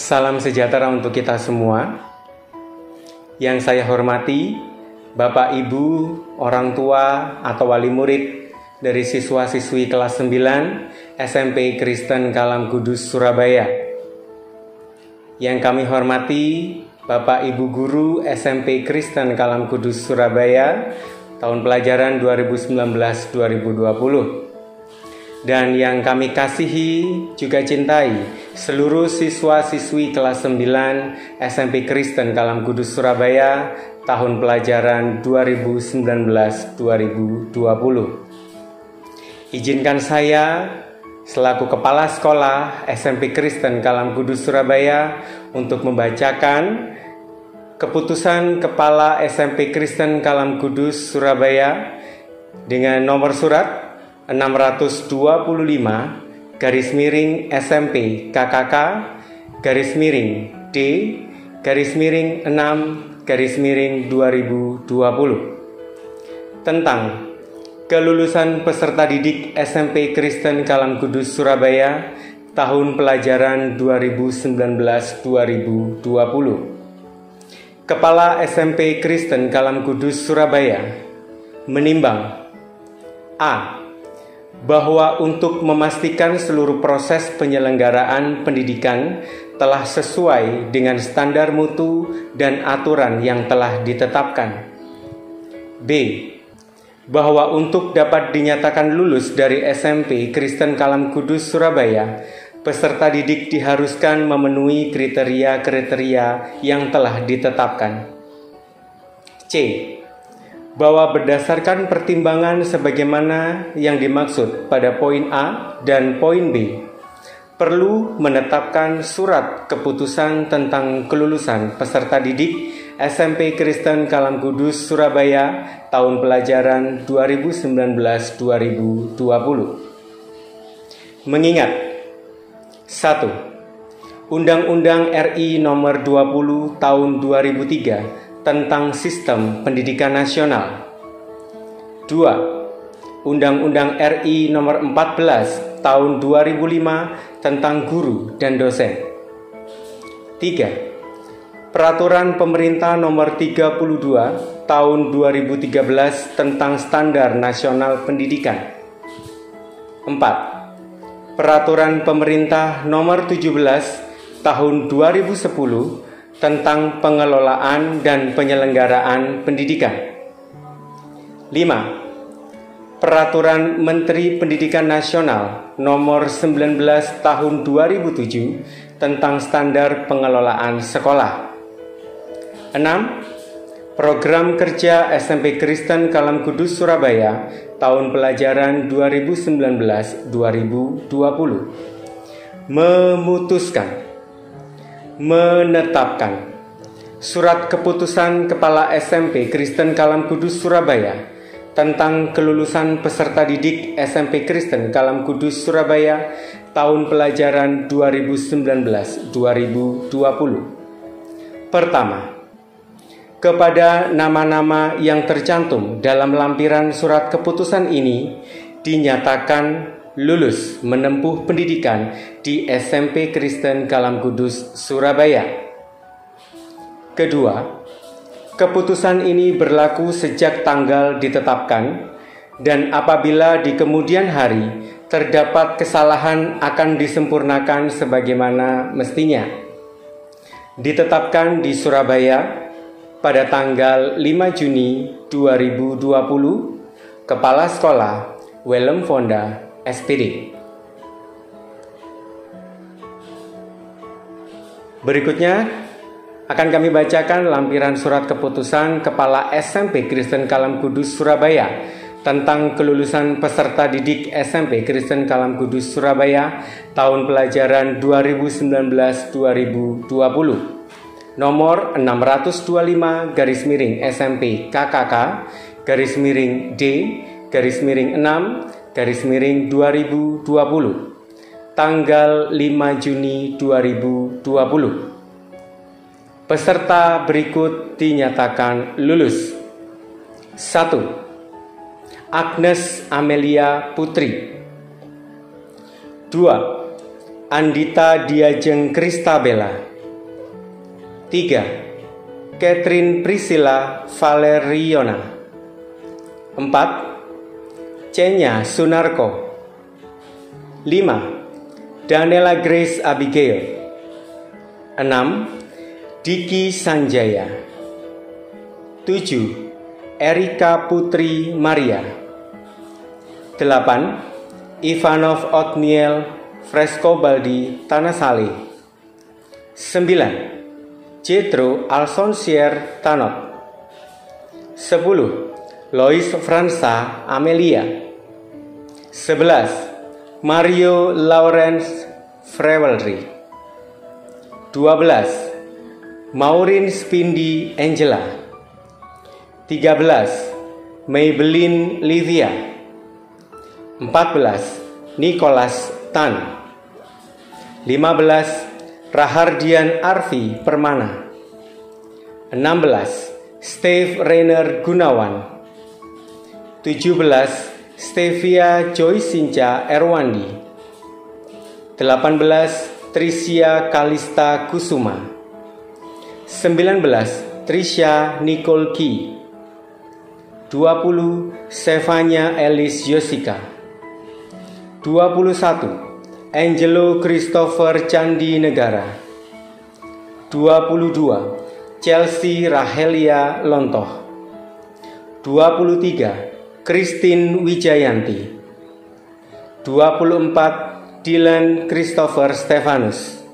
Salam sejahtera untuk kita semua. Yang saya hormati, Bapak Ibu, orang tua atau wali murid dari siswa-siswi kelas 9 SMP Kristen Kalam Kudus Surabaya. Yang kami hormati, Bapak Ibu guru SMP Kristen Kalam Kudus Surabaya tahun pelajaran 2019-2020. Dan yang kami kasihi juga cintai seluruh siswa-siswi kelas 9 SMP Kristen Kalam Kudus Surabaya tahun pelajaran 2019-2020. Izinkan saya selaku Kepala Sekolah SMP Kristen Kalam Kudus Surabaya untuk membacakan keputusan Kepala SMP Kristen Kalam Kudus Surabaya dengan nomor surat 625 garis miring SMP KKK garis miring D garis miring 6 garis miring 2020 tentang kelulusan peserta didik SMP Kristen Kalam Kudus Surabaya tahun pelajaran 2019-2020. Kepala SMP Kristen Kalam Kudus Surabaya menimbang A. Bahwa untuk memastikan seluruh proses penyelenggaraan pendidikan telah sesuai dengan standar mutu dan aturan yang telah ditetapkan. B. Bahwa untuk dapat dinyatakan lulus dari SMP Kristen Kalam Kudus Surabaya, peserta didik diharuskan memenuhi kriteria-kriteria yang telah ditetapkan. C. Bahwa berdasarkan pertimbangan sebagaimana yang dimaksud pada poin A dan poin B, perlu menetapkan surat keputusan tentang kelulusan peserta didik SMP Kristen Kalam Kudus Surabaya tahun pelajaran 2019-2020. Mengingat 1. Undang-Undang RI Nomor 20 Tahun 2003 tentang Sistem Pendidikan Nasional. 2. Undang-Undang RI Nomor 14 Tahun 2005 tentang Guru dan Dosen. 3. Peraturan Pemerintah Nomor 32 Tahun 2013 tentang Standar Nasional Pendidikan. 4. Peraturan Pemerintah Nomor 17 Tahun 2010 tentang pengelolaan dan penyelenggaraan pendidikan. 5. Peraturan Menteri Pendidikan Nasional Nomor 19 Tahun 2007 tentang standar pengelolaan sekolah. 6. Program kerja SMP Kristen Kalam Kudus Surabaya tahun pelajaran 2019-2020 memutuskan menetapkan surat keputusan Kepala SMP Kristen Kalam Kudus Surabaya tentang kelulusan peserta didik SMP Kristen Kalam Kudus Surabaya tahun pelajaran 2019-2020. Pertama, kepada nama-nama yang tercantum dalam lampiran surat keputusan ini dinyatakan lulus menempuh pendidikan di SMP Kristen Kalam Kudus Surabaya. Kedua, keputusan ini berlaku sejak tanggal ditetapkan dan apabila di kemudian hari terdapat kesalahan akan disempurnakan sebagaimana mestinya. Ditetapkan di Surabaya pada tanggal 5 Juni 2020, Kepala Sekolah Willem Fonda SPD. Berikutnya akan kami bacakan lampiran surat keputusan Kepala SMP Kristen Kalam Kudus Surabaya tentang kelulusan peserta didik SMP Kristen Kalam Kudus Surabaya tahun pelajaran 2019-2020. Nomor 625 garis miring SMP KKK garis miring D garis miring 6 garis miring 2020 tanggal 5 Juni 2020. Peserta berikut dinyatakan lulus. 1. Agnes Amelia Putri. 2. Andita Diajeng Kristabella. 3. Catherine Priscilla Valeriona. 4. Cenya Sunarko. 5. Daniela Grace Abigail. 6. Diki Sanjaya. 7. Erika Putri Maria. 8. Ivanov Otniel Frescobaldi Tanasale. 9. Jethro Alsonsier Tanot. 10. Lois Fransa Amelia. 11. Mario Lawrence Frevelry. 12. Maureen Spindi Angela. 13. Maybelline Livia. 14. Nicholas Tan. 15. Rahardian Arfi Permana. 16. Steve Rainer Gunawan. 17. Stevia Joy Sinca Erwandi. 18. Tricia Kalista Kusuma. 19. Trisha Nicole Ki. 20. Stefania Elis Yosika. 21. Angelo Christopher Candi Negara. 22. Chelsea Rahelia Lontoh. 23. Christine Wijayanti. 24. Dylan Christopher Stefanus.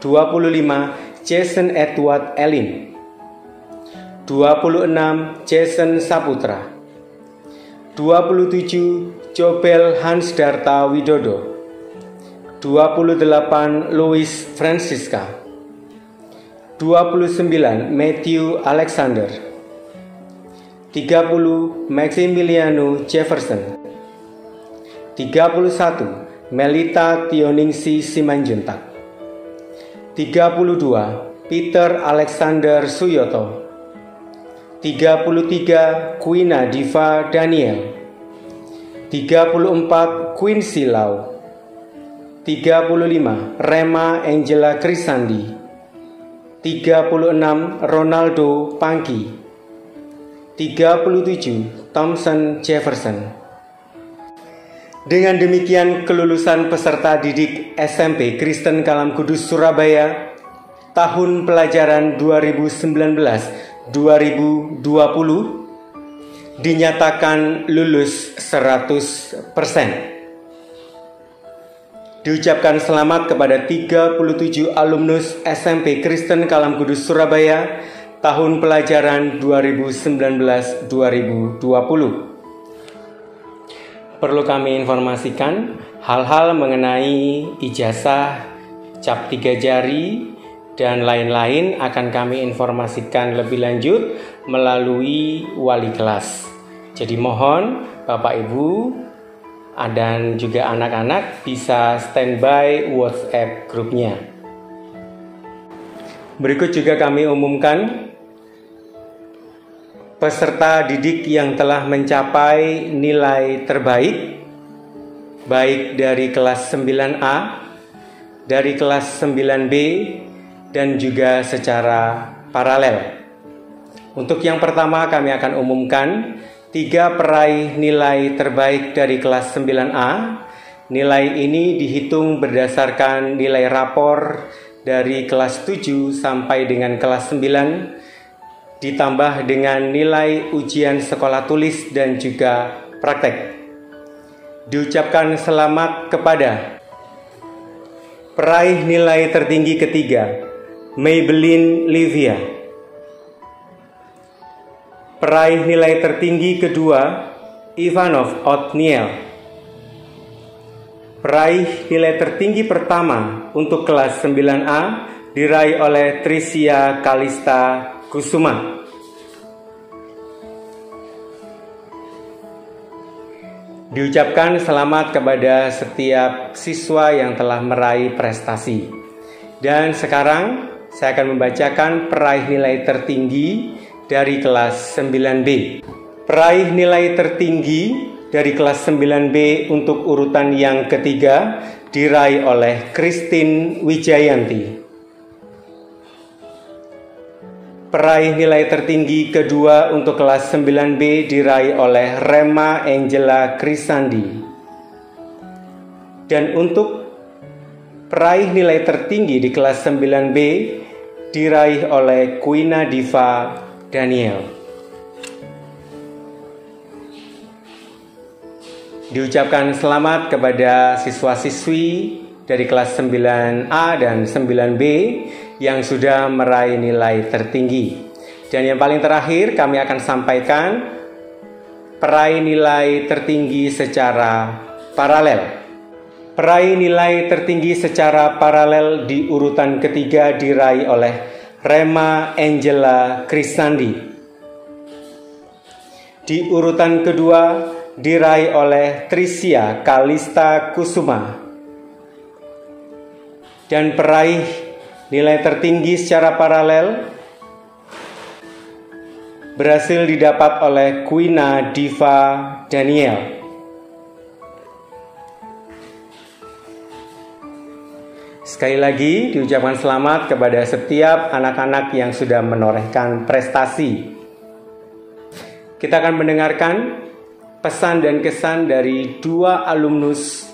25. Jason Edward Elin. 26. Jason Saputra. 27. Jobel Hansdarta Widodo. 28. Louis Francisca. 29. Matthew Alexander. 30. Maximiliano Jefferson. 31. Melita Tioningsi Simanjuntak. 32. Peter Alexander Suyoto. 33. Quina Diva Daniel. 34. Quincy Lau. 35. Rema Angela Krisandi. 36. Ronaldo Pangki. 37. Thompson Jefferson. Dengan demikian kelulusan peserta didik SMP Kristen Kalam Kudus Surabaya tahun pelajaran 2019-2020 dinyatakan lulus 100%. Diucapkan selamat kepada 37 alumnus SMP Kristen Kalam Kudus Surabaya tahun pelajaran 2019-2020. Perlu kami informasikan hal-hal mengenai ijazah, cap 3 jari, dan lain-lain akan kami informasikan lebih lanjut melalui wali kelas. Jadi mohon Bapak Ibu dan juga anak-anak bisa standby WhatsApp grupnya. Berikut juga kami umumkan peserta didik yang telah mencapai nilai terbaik, baik dari kelas 9A, dari kelas 9B, dan juga secara paralel. Untuk yang pertama kami akan umumkan 3 peraih nilai terbaik dari kelas 9A. Nilai ini dihitung berdasarkan nilai rapor dari kelas 7 sampai dengan kelas 9, ditambah dengan nilai ujian sekolah tulis dan juga praktek. Diucapkan selamat kepada peraih nilai tertinggi ketiga, Maybelline Livia. Peraih nilai tertinggi kedua, Ivanov Otniel. Peraih nilai tertinggi pertama untuk kelas 9A diraih oleh Tricia Kalista Kusuma. Diucapkan selamat kepada setiap siswa yang telah meraih prestasi. Dan sekarang saya akan membacakan peraih nilai tertinggi dari kelas 9B. Peraih nilai tertinggi dari kelas 9B untuk urutan yang ketiga diraih oleh Christine Wijayanti. Peraih nilai tertinggi kedua untuk kelas 9B diraih oleh Rema Angela Krisandi. Dan untuk peraih nilai tertinggi di kelas 9B diraih oleh Quina Diva Daniel. Diucapkan selamat kepada siswa-siswi dari kelas 9A dan 9B yang sudah meraih nilai tertinggi. Dan yang paling terakhir kami akan sampaikan peraih nilai tertinggi secara paralel. Peraih nilai tertinggi secara paralel di urutan ketiga diraih oleh Rema Angela Krisandi. Di urutan kedua diraih oleh Tricia Kalista Kusuma. Dan peraih nilai tertinggi secara paralel berhasil didapat oleh Quina Diva Daniel. Sekali lagi diucapkan selamat kepada setiap anak-anak yang sudah menorehkan prestasi. Kita akan mendengarkan pesan dan kesan dari dua alumnus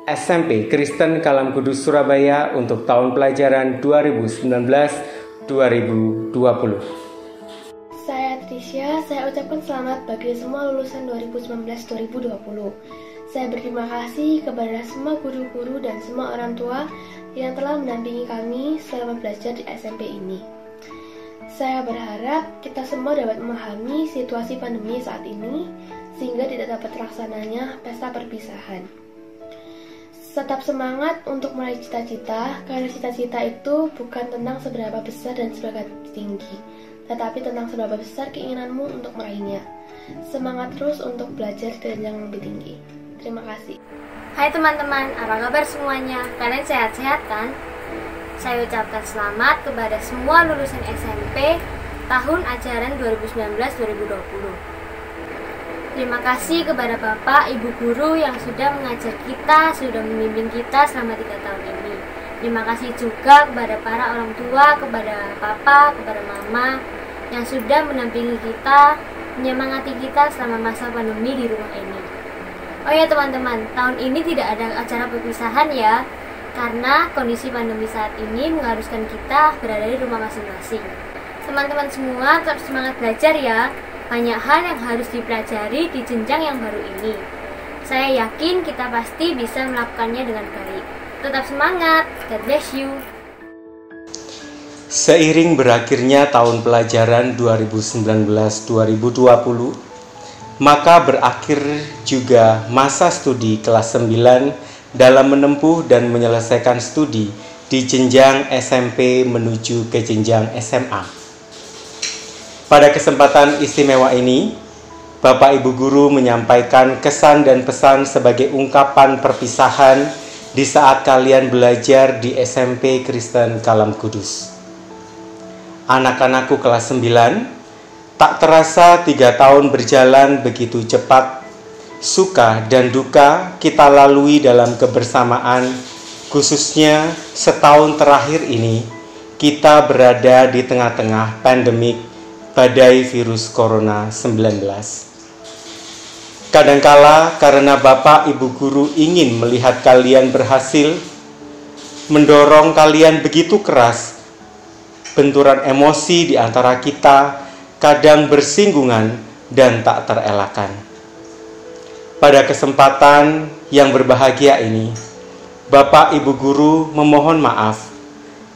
SMP Kristen Kalam Kudus Surabaya untuk tahun pelajaran 2019-2020. Saya Tricia, saya ucapkan selamat bagi semua lulusan 2019-2020. Saya berterima kasih kepada semua guru-guru dan semua orang tua yang telah mendampingi kami selama belajar di SMP ini. Saya berharap kita semua dapat memahami situasi pandemi saat ini sehingga tidak dapat terlaksananya pesta perpisahan. Tetap semangat untuk meraih cita-cita, karena cita-cita itu bukan tentang seberapa besar dan seberapa tinggi, tetapi tentang seberapa besar keinginanmu untuk meraihnya. Semangat terus untuk belajar di jenjang yang lebih tinggi. Terima kasih. Hai teman-teman, apa kabar semuanya? Kalian sehat-sehat kan? Saya ucapkan selamat kepada semua lulusan SMP tahun ajaran 2019-2020. Terima kasih kepada Bapak, Ibu Guru yang sudah mengajar kita, sudah membimbing kita selama 3 tahun ini. Terima kasih juga kepada para orang tua, kepada Papa, kepada Mama yang sudah mendampingi kita, menyemangati kita selama masa pandemi di rumah ini. Oh ya teman-teman, tahun ini tidak ada acara perpisahan ya, karena kondisi pandemi saat ini mengharuskan kita berada di rumah masing-masing. Teman-teman semua tetap semangat belajar ya, banyak hal yang harus dipelajari di jenjang yang baru ini. Saya yakin kita pasti bisa melakukannya dengan baik. Tetap semangat, God bless you. Seiring berakhirnya tahun pelajaran 2019-2020, maka berakhir juga masa studi kelas 9 dalam menempuh dan menyelesaikan studi di jenjang SMP menuju ke jenjang SMA. Pada kesempatan istimewa ini, Bapak Ibu Guru menyampaikan kesan dan pesan sebagai ungkapan perpisahan di saat kalian belajar di SMP Kristen Kalam Kudus. Anak-anakku kelas 9, tak terasa 3 tahun berjalan begitu cepat. Suka dan duka kita lalui dalam kebersamaan, khususnya setahun terakhir ini kita berada di tengah-tengah pandemik badai virus Corona 19. Kadangkala karena Bapak Ibu Guru ingin melihat kalian berhasil, mendorong kalian begitu keras, benturan emosi di antara kita kadang bersinggungan dan tak terelakkan. Pada kesempatan yang berbahagia ini, Bapak Ibu Guru memohon maaf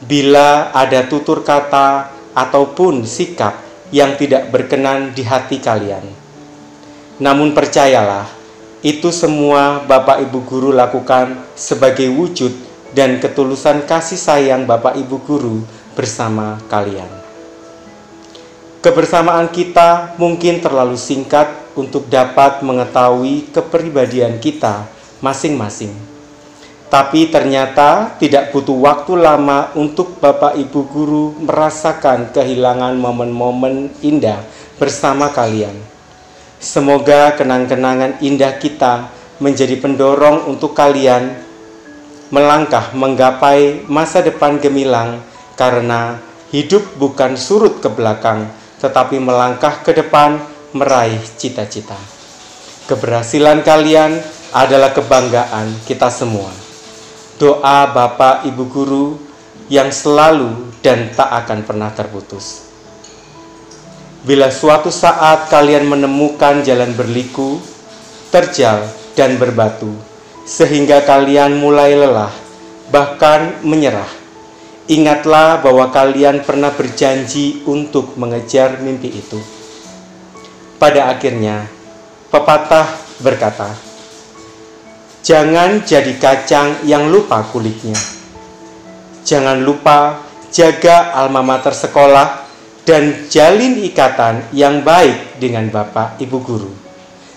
bila ada tutur kata ataupun sikap yang tidak berkenan di hati kalian. Namun percayalah, itu semua Bapak Ibu Guru lakukan sebagai wujud dan ketulusan kasih sayang Bapak Ibu Guru bersama kalian. Kebersamaan kita mungkin terlalu singkat untuk dapat mengetahui kepribadian kita masing-masing. Tapi ternyata tidak butuh waktu lama untuk Bapak Ibu Guru merasakan kehilangan momen-momen indah bersama kalian. Semoga kenang-kenangan indah kita menjadi pendorong untuk kalian melangkah menggapai masa depan gemilang, karena Hidup bukan surut ke belakang, tetapi melangkah ke depan meraih cita-cita. Keberhasilan kalian adalah kebanggaan kita semua. Doa Bapak Ibu Guru yang selalu dan tak akan pernah terputus. Bila suatu saat kalian menemukan jalan berliku, terjal, dan berbatu, sehingga kalian mulai lelah, bahkan menyerah, ingatlah bahwa kalian pernah berjanji untuk mengejar mimpi itu. Pada akhirnya, pepatah berkata, "Jangan jadi kacang yang lupa kulitnya." Jangan lupa jaga alma mater sekolah dan jalin ikatan yang baik dengan Bapak Ibu Guru.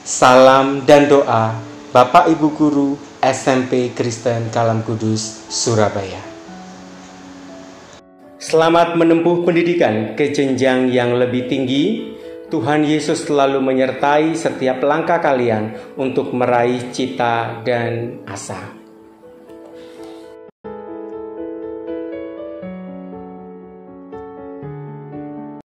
Salam dan doa Bapak Ibu Guru SMP Kristen Kalam Kudus, Surabaya. Selamat menempuh pendidikan ke jenjang yang lebih tinggi. Tuhan Yesus selalu menyertai setiap langkah kalian untuk meraih cita dan asa.